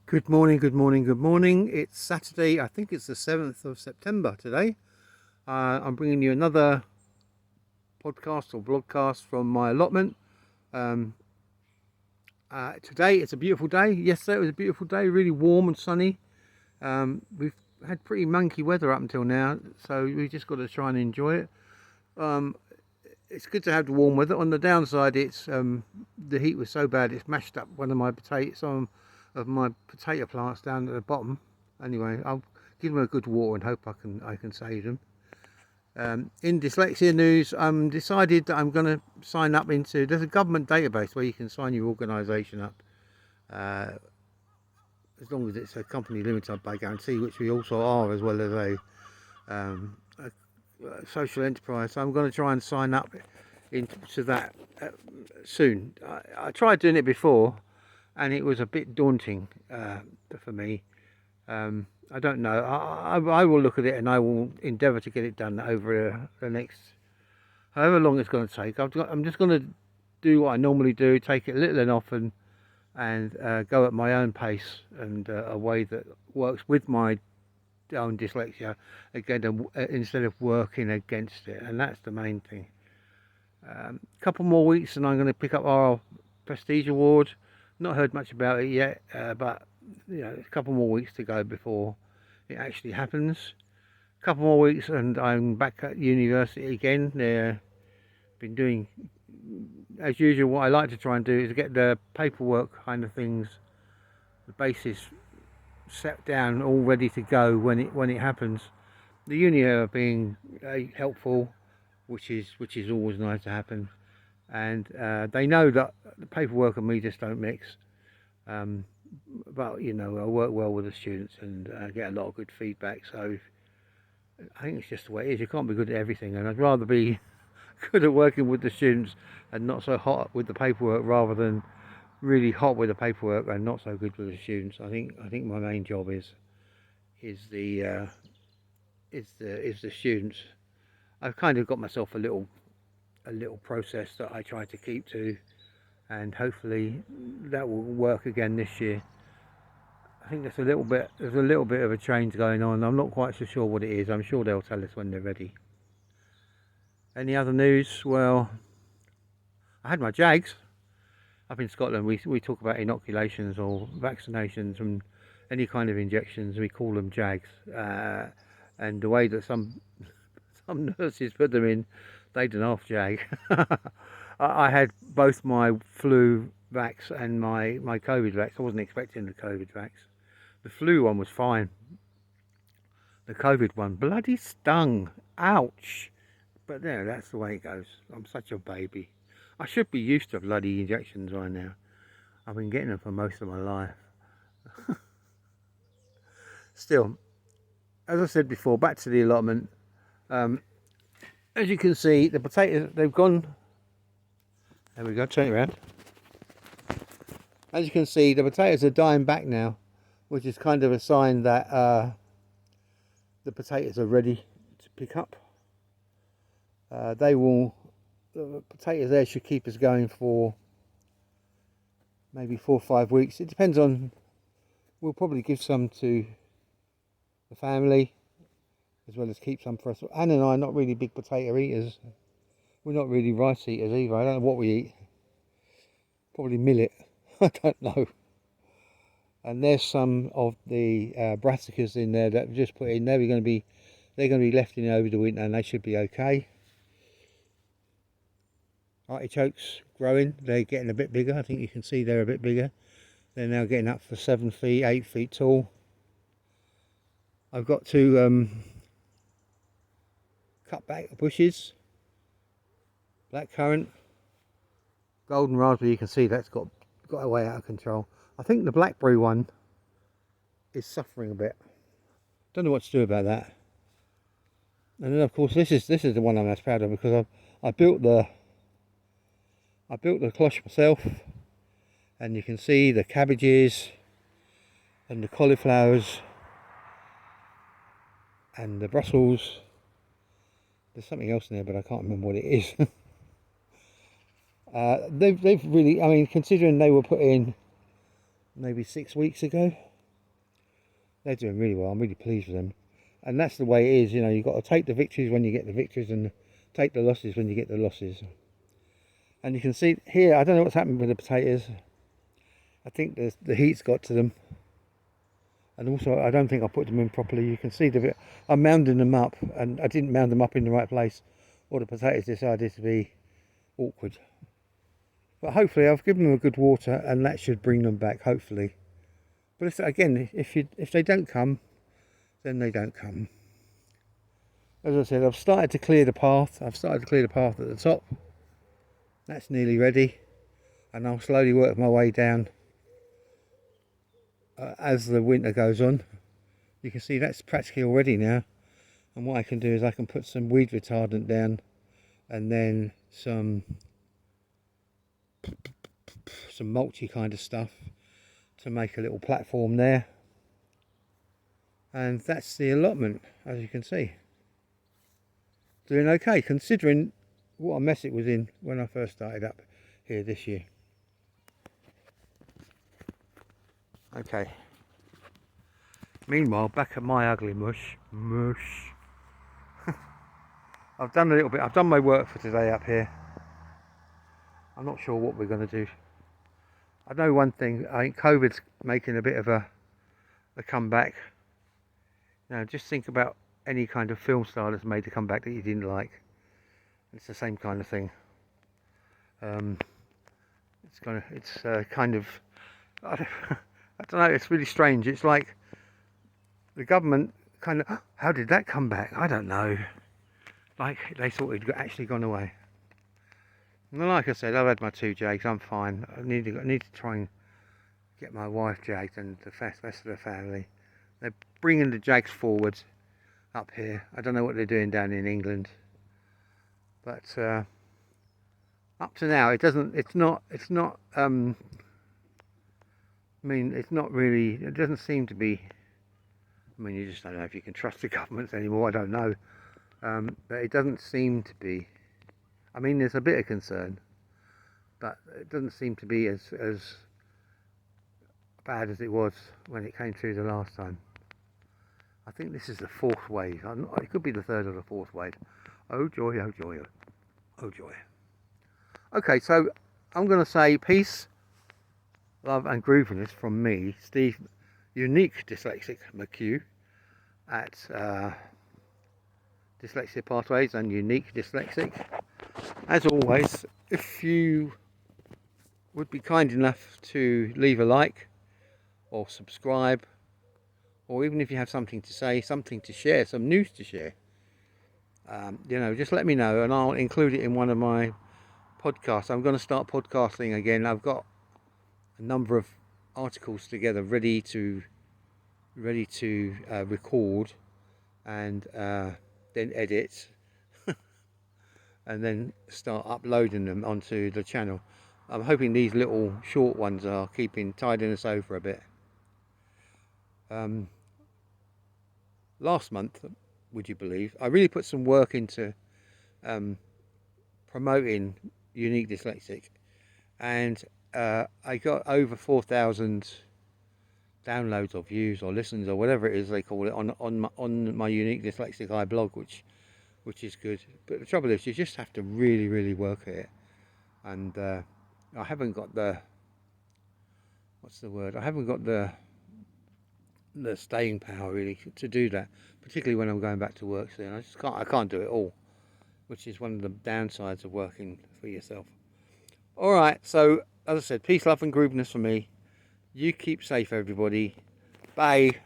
Good morning, good morning, good morning. It's Saturday, I think it's the 7th of September today. I'm bringing you another podcast or vlogcast from my allotment. Today it's a beautiful day. Yesterday it was a beautiful day, really warm and sunny. We've had pretty monkey weather up until now, so we just got to try and enjoy it. It's good to have the warm weather. On the downside, it's the heat was so bad it's mashed up one of my some of my potato plants down at the bottom. Anyway, I'll give them a good water and hope I can save them. In dyslexia news, I'm decided that I'm going to sign up into. There's a government database where you can sign your organisation up, as long as it's a company limited by guarantee, which we also are, as well as a social enterprise. So I'm going to try and sign up into that soon. I tried doing it before, and it was a bit daunting for me. I don't know. I will look at it and I will endeavour to get it done over the next, however long it's going to take. I'm just going to do what I normally do, take it little and often, and go at my own pace and a way that works with my own dyslexia, again, instead of working against it. And that's the main thing. Couple more weeks and I'm going to pick up our Prestige Award. Not heard much about it yet, but a couple more weeks to go before it actually happens. A couple more weeks and I'm back at university again. They've been doing, as usual, what I like to try and do is get the paperwork kind of things, the basis set down, all ready to go when it happens. The uni are being helpful, which is always nice to happen, and they know that the paperwork and me just don't mix. But I work well with the students and get a lot of good feedback. So I think it's just the way it is. You can't be good at everything, and I'd rather be good at working with the students and not so hot with the paperwork, rather than really hot with the paperwork and not so good with the students. I think my main job is the students. I've kind of got myself a little process that I try to keep to, and hopefully that will work again this year. I think there's a little bit of a change going on. I'm not quite so sure what it is. I'm sure they'll tell us when they're ready. Any other news? Well, I had my Jags. Up in Scotland, we talk about inoculations or vaccinations and any kind of injections. We call them Jags, and the way that some nurses put them in, they didn't half Jag. I had both my flu vax and my COVID vax. I wasn't expecting the COVID vax. The flu one was fine. The COVID one bloody stung. Ouch. But there, that's the way it goes. I'm such a baby. I should be used to bloody injections right now. I've been getting them for most of my life. Still, as I said before, back to the allotment. As you can see, the potatoes, they've gone. There we go, turn it around. As you can see, the potatoes are dying back now, which is kind of a sign that the potatoes are ready to pick up. The potatoes there should keep us going for maybe 4 or 5 weeks. It depends on, we'll probably give some to the family, as well as keep some for us. Anne and I are not really big potato eaters. We're not really rice eaters either. I don't know what we eat. Probably millet. I don't know. And there's some of the brassicas in there that I've just put in. They're going to be left in over the winter, and they should be okay. Artichokes growing. They're getting a bit bigger. I think you can see they're a bit bigger. They're now getting up for 7 feet, 8 feet tall. I've got to cut back bushes. Blackcurrant, golden raspberry. You can see that's got way out of control. I think the blackberry one is suffering a bit. Don't know what to do about that. And then of course this is the one I'm most proud of, because I built the cloche myself, and you can see the cabbages and the cauliflowers and the Brussels. There's something else in there, but I can't remember what it is. They've really, I mean, considering they were put in maybe 6 weeks ago, they're doing really well. I'm really pleased with them. And that's the way it is, you know, you've got to take the victories when you get the victories and take the losses when you get the losses. And you can see here, I don't know what's happened with the potatoes. I think the heat's got to them. And also, I don't think I put them in properly. You can see I'm mounding them up, and I didn't mound them up in the right place, or the potatoes decided to be awkward. But hopefully I've given them a good water, and that should bring them back, hopefully. But if they don't come, then they don't come. As I said, I've started to clear the path. I've started to clear the path at the top. That's nearly ready, and I'll slowly work my way down as the winter goes on. You can see that's practically all ready now, and what I can do is I can put some weed retardant down, and then some mulchy kind of stuff to make a little platform there. And that's the allotment, as you can see. Doing okay, considering what a mess it was in when I first started up here this year. Okay. Meanwhile, back at my ugly mush. I've done a little bit. I've done my work for today up here. I'm not sure what we're going to do. I know one thing. I think COVID's making a bit of a comeback. Now, just think about any kind of film star that's made a comeback that you didn't like. It's the same kind of thing. It's kind of. I don't know. It's really strange. It's like the government kind of. How did that come back? I don't know. Like they thought it'd actually gone away. And like I said, I've had my 2 jags. I'm fine. I need to try and get my wife jagged and the rest of the family. They're bringing the jags forward up here. I don't know what they're doing down in England, but up to now, it's not. I mean, it's not really. It doesn't seem to be. I mean, you just don't know if you can trust the governments anymore. I don't know, but it doesn't seem to be. I mean, there's a bit of concern, but it doesn't seem to be as bad as it was when it came through the last time. I think this is the 4th wave. It could be the 3rd or the 4th wave. Oh joy, oh joy, oh joy. Okay, so I'm going to say peace, love and grooviness from me, Steve, Unique Dyslexic McCue, at Dyslexia Pathways and Unique Dyslexic. As always, if you would be kind enough to leave a like or subscribe, or even if you have something to say, something to share, some news to share, you know, just let me know and I'll include it in one of my podcasts. I'm going to start podcasting again. I've got a number of articles together ready to record and then edit and then start uploading them onto the channel. I'm hoping these little short ones are tiding us over a bit. Last month, would you believe, I really put some work into promoting Unique Dyslexic, and I got over 4,000 downloads or views or listens or whatever it is they call it on my Unique Dyslexic Eye blog, which is good. But the trouble is, you just have to really work at it, and I haven't got the I haven't got the staying power really to do that, particularly when I'm going back to work soon. I can't do it all, which is one of the downsides of working for yourself. All right, so as I said, peace, love and grooviness for me. You keep safe, everybody. Bye.